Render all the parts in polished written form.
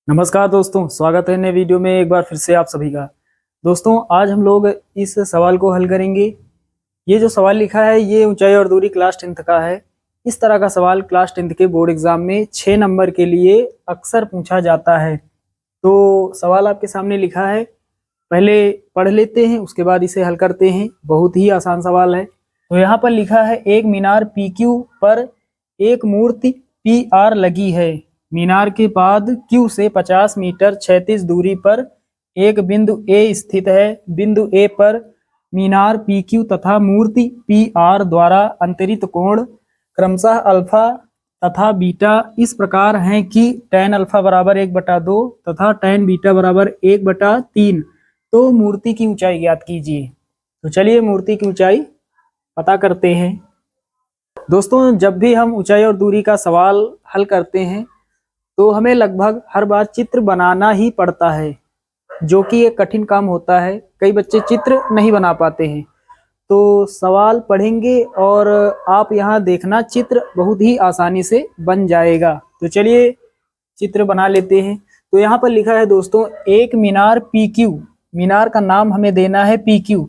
नमस्कार दोस्तों, स्वागत है नए वीडियो में एक बार फिर से आप सभी का। दोस्तों आज हम लोग इस सवाल को हल करेंगे। ये जो सवाल लिखा है ये ऊंचाई और दूरी क्लास 10th का है। इस तरह का सवाल क्लास 10th के बोर्ड एग्जाम में 6 नंबर के लिए अक्सर पूछा जाता है। तो सवाल आपके सामने लिखा है, पहले पढ़ लेते हैं उसके बाद इसे हल करते हैं। बहुत ही आसान सवाल है। तो यहाँ पर लिखा है, एक मीनार PQ पर एक मूर्ति PR लगी है। मीनार के बाद Q से 50 मीटर क्षैतिज दूरी पर एक बिंदु A स्थित है। बिंदु A पर मीनार PQ तथा मूर्ति PR द्वारा अंतरित कोण क्रमशः अल्फा तथा बीटा इस प्रकार हैं कि tan अल्फा बराबर 1/2 तथा tan बीटा बराबर 1/3। तो मूर्ति की ऊंचाई ज्ञात कीजिए। तो चलिए मूर्ति की ऊंचाई पता करते हैं। दोस्तों जब भी हम ऊंचाई और दूरी का सवाल हल करते हैं तो हमें लगभग हर बार चित्र बनाना ही पड़ता है, जो कि एक कठिन काम होता है। कई बच्चे चित्र नहीं बना पाते हैं। तो सवाल पढ़ेंगे और आप यहाँ देखना, चित्र बहुत ही आसानी से बन जाएगा। तो चलिए चित्र बना लेते हैं। तो यहाँ पर लिखा है दोस्तों, एक मीनार PQ, मीनार का नाम हमें देना है PQ।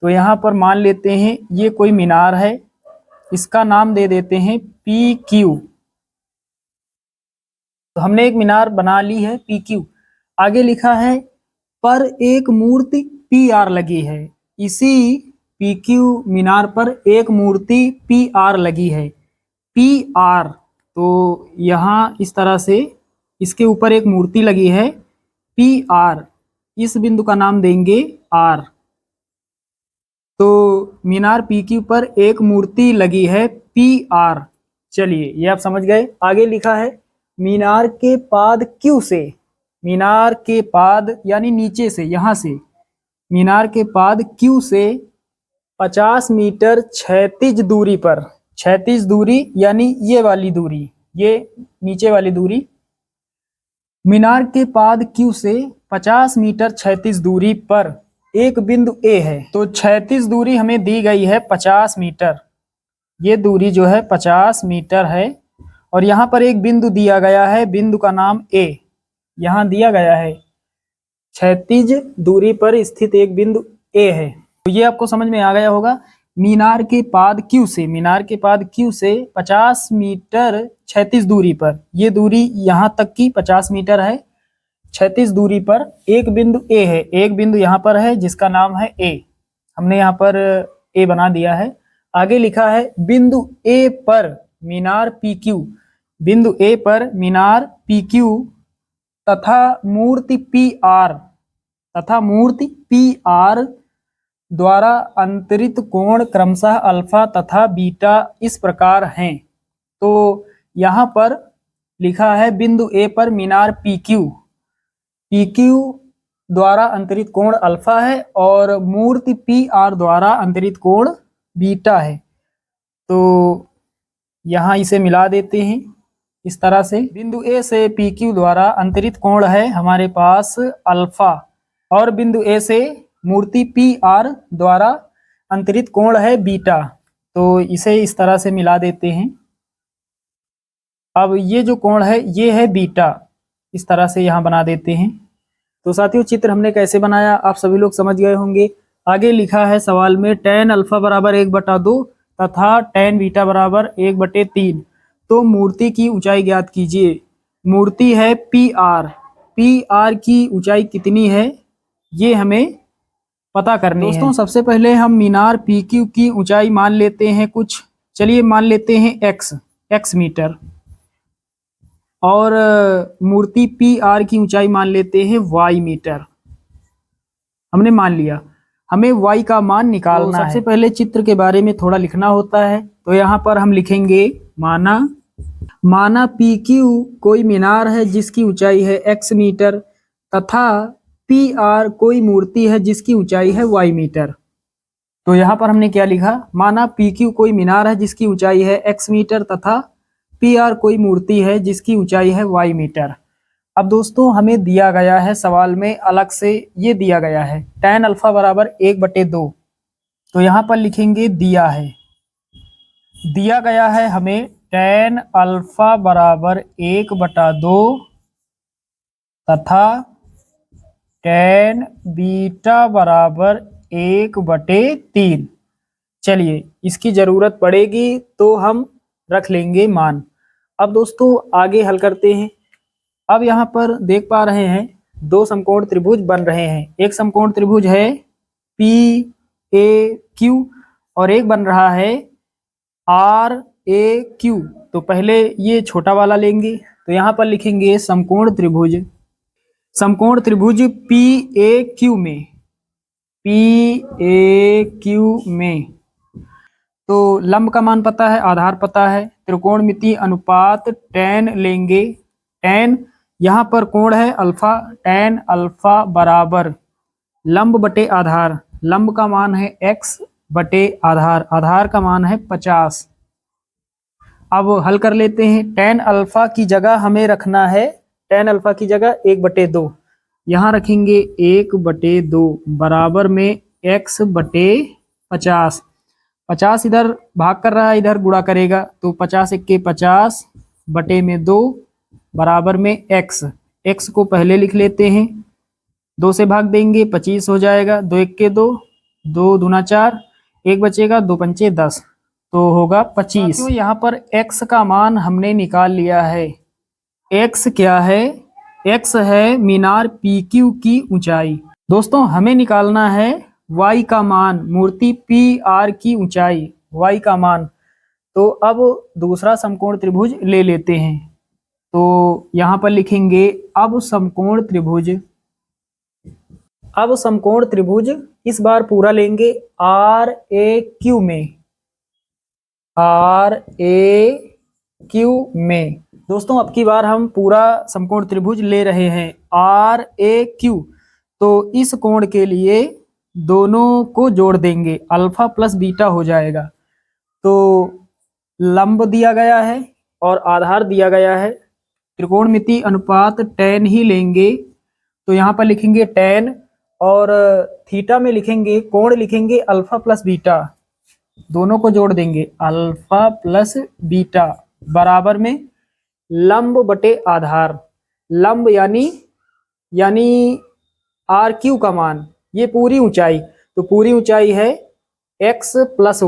तो यहाँ पर मान लेते हैं ये कोई मीनार है, इसका नाम दे देते हैं PQ। तो हमने एक मीनार बना ली है PQ। आगे लिखा है पर एक मूर्ति PR लगी है। इसी PQ मीनार पर एक मूर्ति PR लगी है। PR, तो यहाँ इस तरह से इसके ऊपर एक मूर्ति लगी है PR। इस बिंदु का नाम देंगे R। तो मीनार PQ पर एक मूर्ति लगी है PR। चलिए ये आप समझ गए। आगे लिखा है, मीनार के पाद Q से, मीनार के पाद यानी नीचे से, यहाँ से मीनार के पाद Q से 50 मीटर क्षैतिज दूरी पर, क्षैतिज दूरी यानी ये वाली दूरी, ये नीचे वाली दूरी, मीनार के पाद Q से 50 मीटर क्षैतिज दूरी पर एक बिंदु A है। तो क्षैतिज दूरी हमें दी गई है 50 मीटर, ये दूरी जो है 50 मीटर है। और यहाँ पर एक बिंदु दिया गया है, बिंदु का नाम A यहाँ दिया गया है। क्षैतिज दूरी पर स्थित एक बिंदु A है। तो ये आपको समझ में आ गया होगा। मीनार के पाद Q से, मीनार के पाद Q से 50 मीटर क्षैतिज दूरी पर, ये दूरी यहाँ तक की 50 मीटर है। क्षैतिज दूरी पर एक बिंदु A है, एक बिंदु यहाँ पर है जिसका नाम है A। हमने यहाँ पर A बना दिया है। आगे लिखा है, बिंदु A पर मीनार PQ, बिंदु A पर मीनार PQ तथा मूर्ति PR, तथा मूर्ति PR द्वारा अंतरित कोण क्रमशः अल्फा तथा बीटा इस प्रकार हैं। तो यहाँ पर लिखा है, बिंदु A पर मीनार PQ, PQ द्वारा अंतरित कोण अल्फा है और मूर्ति PR द्वारा अंतरित कोण बीटा है। तो यहाँ इसे मिला देते हैं इस तरह से। बिंदु A से PQ द्वारा अंतरित कोण है हमारे पास अल्फा, और बिंदु A से मूर्ति PR द्वारा अंतरित कोण है बीटा। तो इसे इस तरह से मिला देते हैं। अब ये जो कोण है ये है बीटा, इस तरह से यहाँ बना देते हैं। तो साथियों चित्र हमने कैसे बनाया आप सभी लोग समझ गए होंगे। आगे लिखा है सवाल में, tan अल्फा बराबर 1/2 तथा tan बीटा बराबर 1/3। तो मूर्ति की ऊंचाई ज्ञात कीजिए। मूर्ति है PR, PR की ऊंचाई कितनी है ये हमें पता करनी है। दोस्तों सबसे पहले हम मीनार PQ की ऊंचाई मान लेते हैं कुछ। चलिए मान लेते हैं x मीटर, और मूर्ति PR की ऊंचाई मान लेते हैं y मीटर। हमने मान लिया, हमें y का मान निकालना है। सबसे पहले चित्र के बारे में थोड़ा लिखना होता है। तो यहाँ पर हम लिखेंगे, माना PQ कोई मीनार है जिसकी ऊंचाई है x मीटर तथा PR कोई मूर्ति है जिसकी ऊंचाई है y मीटर। तो यहाँ पर हमने क्या लिखा, माना PQ कोई मीनार है जिसकी ऊंचाई है x मीटर तथा PR कोई मूर्ति है जिसकी ऊंचाई है y मीटर। अब दोस्तों हमें दिया गया है सवाल में अलग से, ये दिया गया है tan अल्फा बराबर 1/2। तो यहाँ पर लिखेंगे दिया गया है हमें tan अल्फा बराबर 1/2 तथा tan बीटा बराबर 1/3। चलिए, इसकी जरूरत पड़ेगी तो हम रख लेंगे मान। अब दोस्तों आगे हल करते हैं। अब यहाँ पर देख पा रहे हैं दो समकोण त्रिभुज बन रहे हैं। एक समकोण त्रिभुज है PAQ और एक बन रहा है RAQ। तो पहले ये छोटा वाला लेंगे, तो यहाँ पर लिखेंगे समकोण त्रिभुज PAQ में तो लंब का मान पता है, आधार पता है, त्रिकोणमिति अनुपात tan लेंगे। tan यहाँ पर कोण है अल्फा, tan अल्फा बराबर लंब बटे आधार, लंब का मान है x बटे आधार, आधार का मान है 50। अब हल कर लेते हैं। tan अल्फा की जगह हमें रखना है, tan अल्फा की जगह 1/2, यहाँ रखेंगे 1/2 बराबर में x बटे 50। 50 इधर भाग कर रहा है, इधर गुणा करेगा तो 50 × 50 बटे में 2 बराबर में x। x को पहले लिख लेते हैं, 2 से भाग देंगे 25 हो जाएगा, 2 × 1 = 2, 2 दूना 4, 1 बचेगा, 2 पंचे 10, तो होगा 25। तो यहाँ पर x का मान हमने निकाल लिया है। x क्या है? x है मीनार PQ की ऊंचाई। दोस्तों हमें निकालना है y का मान, मूर्ति PR की ऊंचाई, y का मान। तो अब दूसरा समकोण त्रिभुज ले लेते हैं। तो यहाँ पर लिखेंगे अब समकोण त्रिभुज इस बार पूरा लेंगे RAQ में। दोस्तों अब की बार हम पूरा समकोण त्रिभुज ले रहे हैं RAQ। तो इस कोण के लिए दोनों को जोड़ देंगे, अल्फा प्लस बीटा हो जाएगा। तो लंब दिया गया है और आधार दिया गया है, त्रिकोणमिति अनुपात tan ही लेंगे। तो यहाँ पर लिखेंगे tan और थीटा में लिखेंगे, कोण लिखेंगे अल्फा प्लस बीटा, दोनों को जोड़ देंगे अल्फा प्लस बीटा बराबर में लंब बटे आधार। लंब यानी RQ का मान, ये पूरी ऊंचाई, तो पूरी ऊंचाई है x प्लस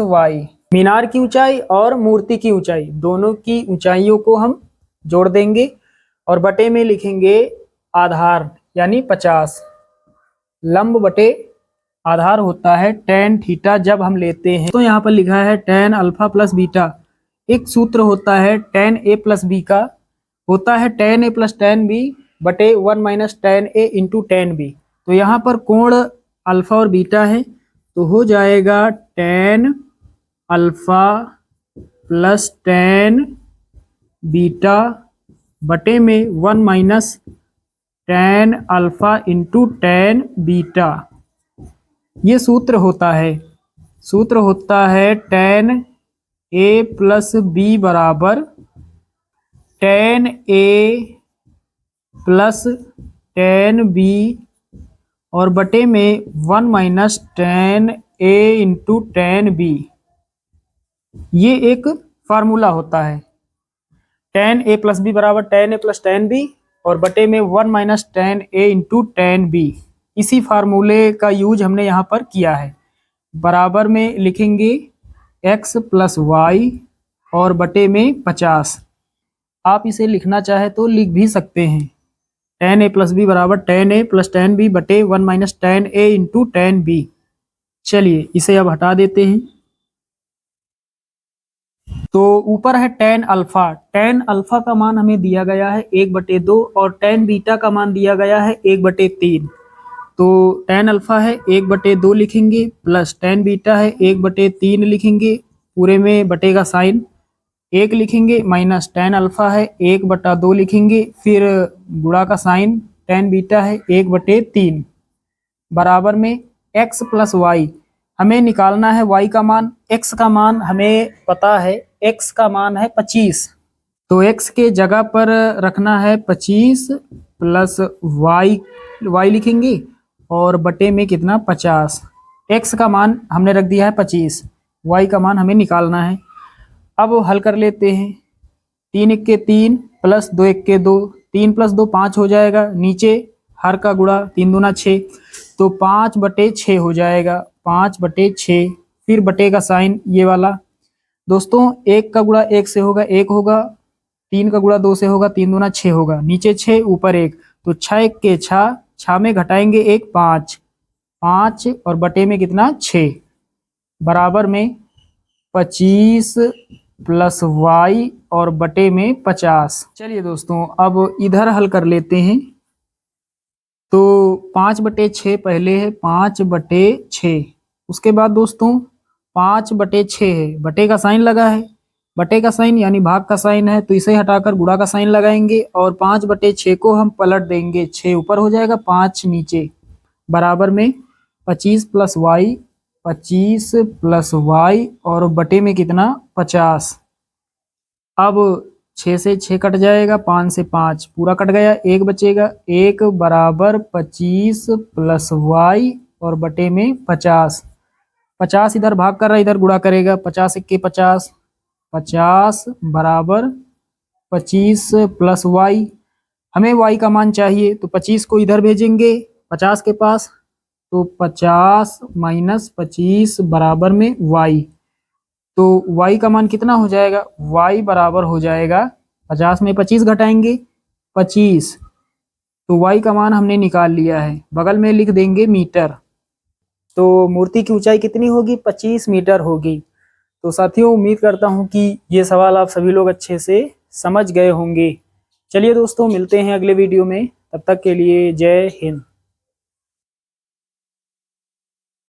y। मीनार की ऊंचाई और मूर्ति की ऊंचाई, दोनों की ऊंचाइयों को हम जोड़ देंगे और बटे में लिखेंगे आधार यानी 50। लंब बटे आधार होता है tan थीटा जब हम लेते हैं। तो यहाँ पर लिखा है tan अल्फा प्लस बीटा, एक सूत्र होता है tan A प्लस B का, होता है tan A plus tan B बटे 1 - tan A × tan B। तो यहाँ पर कोण अल्फा और बीटा है, तो हो जाएगा tan alpha plus tan beta बटे में 1 - tan अल्फा × tan बीटा। ये सूत्र होता है tan A प्लस B बराबर tan A plus tan B और बटे में 1 - tan A × tan B। ये एक फार्मूला होता है, tan A प्लस B बराबर tan A plus tan B और बटे में 1 - tan A × tan B। इसी फार्मूले का यूज हमने यहाँ पर किया है। बराबर में लिखेंगे x प्लस y और बटे में 50। आप इसे लिखना चाहे तो लिख भी सकते हैं, tan A प्लस B बराबर tan A plus tan B बटे 1 - tan A × tan B। चलिए इसे अब हटा देते हैं। तो ऊपर है tan अल्फा का मान हमें दिया गया है 1/2 और tan बीटा का मान दिया गया है 1/3। तो tan अल्फा है 1/2 लिखेंगे, प्लस tan बीटा है 1/3 लिखेंगे, पूरे में बटे का साइन 1 लिखेंगे, माइनस tan अल्फा है 1/2 लिखेंगे, फिर गुणा का साइन tan बीटा है 1/3 बराबर में x प्लस y। हमें निकालना है y का मान, x का मान हमें पता है, x का मान है 25। तो x के जगह पर रखना है 25 प्लस y लिखेंगे और बटे में कितना 50। x का मान हमने रख दिया है 25, y का मान हमें निकालना है। अब हल कर लेते हैं। 3 × 3 प्लस 2 1 के 2, 3 + 2 5 हो जाएगा। नीचे हर का गुणा 3 दूना 6, तो 5/6 हो जाएगा, 5/6। फिर बटे का साइन ये वाला। दोस्तों 1 का गुणा 1 से होगा 1 होगा, 3 का गुणा 2 से होगा 3 दूना 6 होगा, नीचे 6 ऊपर 1, तो 6 1 के 6, 6 में घटाएंगे 1 5, 5 और बटे में कितना 6, बराबर में 25 + y और बटे में 50। चलिए दोस्तों अब इधर हल कर लेते हैं। तो 5/6 पहले है, 5/6। उसके बाद दोस्तों 5/6 है, बटे का साइन लगा है, बटे का साइन यानी भाग का साइन है, तो इसे हटाकर गुणा का साइन लगाएंगे और 5/6 को हम पलट देंगे, 6 ऊपर हो जाएगा 5 नीचे, बराबर में 25 + y, 25 + y और बटे में कितना 50। अब 6 से 6 कट जाएगा, 5 से 5 पूरा कट गया, 1 बचेगा, 1 बराबर 25 + y और बटे में 50। 50 इधर भाग कर रहा है, इधर गुणा करेगा, 50 1 के 50, 50 बराबर 25 + y। हमें y का मान चाहिए, तो 25 को इधर भेजेंगे 50 के पास, तो 50 - 25 बराबर में y। तो y का मान कितना हो जाएगा, y बराबर हो जाएगा 50 में 25 घटाएंगे 25, तो y का मान हमने निकाल लिया है, बगल में लिख देंगे मीटर। तो मूर्ति की ऊंचाई कितनी होगी, 25 मीटर होगी। तो साथियों उम्मीद करता हूं कि ये सवाल आप सभी लोग अच्छे से समझ गए होंगे। चलिए दोस्तों मिलते हैं अगले वीडियो में, तब तक के लिए जय हिंद।